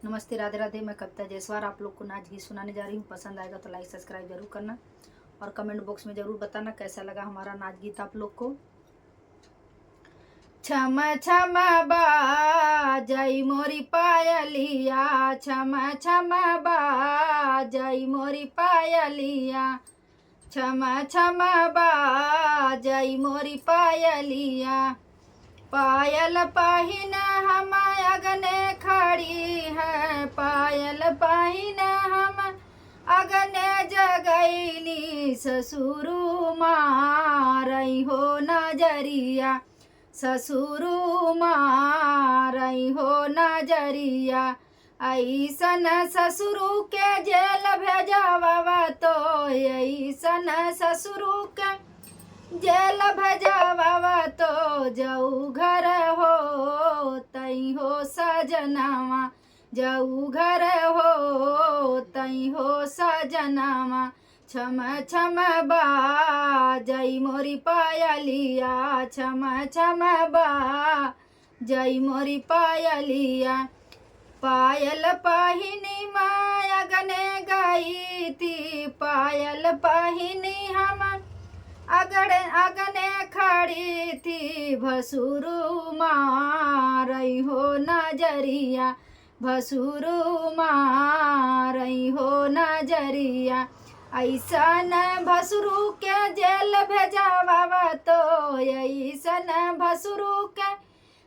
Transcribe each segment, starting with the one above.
नमस्ते, राधे राधे। मैं कविता जयसवार आप लोग को नाच गीत सुनाने जा रही हूँ। पसंद आएगा तो लाइक सब्सक्राइब जरूर करना और कमेंट बॉक्स में जरूर बताना कैसा लगा हमारा नाच गीत आप लोग को। छम छम बाजई मोरी पायलिया, छम छम बाजई मोरी पायलिया, छम छम बाजई मोरी पायलिया। पायल पहिन हम अगने खड़ी है, पायल पहिन हम अगने जगैली, ससुरु मारई हो नजरिया, ससुरु मारई हो नजरिया। ऐसन ससुरु के जेल भेजावा तो, ऐसन ससुरु के जेल भजावा तो जाऊ घर हो तई हो सजनावा, जाऊ घर हो तई हो सजनावा। छम छम बाजई मोरी पायलिया, छम छम बाजई मोरी पायलिया। पायल पहिनी माया गने गई थी, पायल पहिनी हम अगने खड़ी थी, भसुरु मारई हो नजरिया, भसुरु मारई हो नजरिया। ऐसन भसुरु के जेल भेजावा तो, ऐसन भसुरु के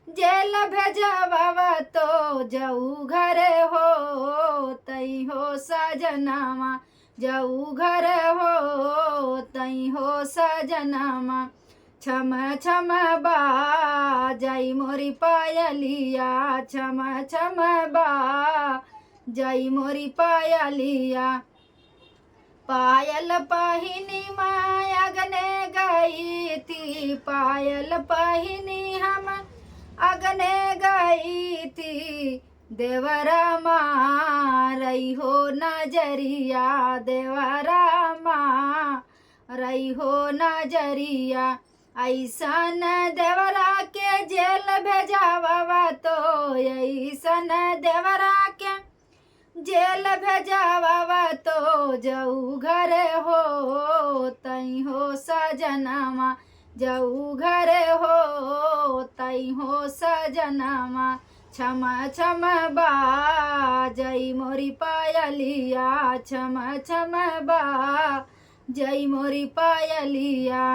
जेल भेजावा तो जाऊ घर हो तई हो सजनावा, जाऊ घर हो तई हो सजनामा। छम छम बाजई मोरी पायलिया, छम छम बाजई मोरी पायलिया। पायल पहिनी माया गने गई थी, पायल पहिनी हम अगने गई थी, देवरा मारई हो नजरिया, देवरा मारई हो नजरिया। ऐसन देवरा के जेल भेजावा तो, ऐसन देवरा के जेल भेजावा तो जाऊ घर हो तई हो सजनामा, जाऊ घर हो तई हो सजनामा। छम छम बाजई मोरी पायलिया, छम छम बाजई मोरी पायलिया।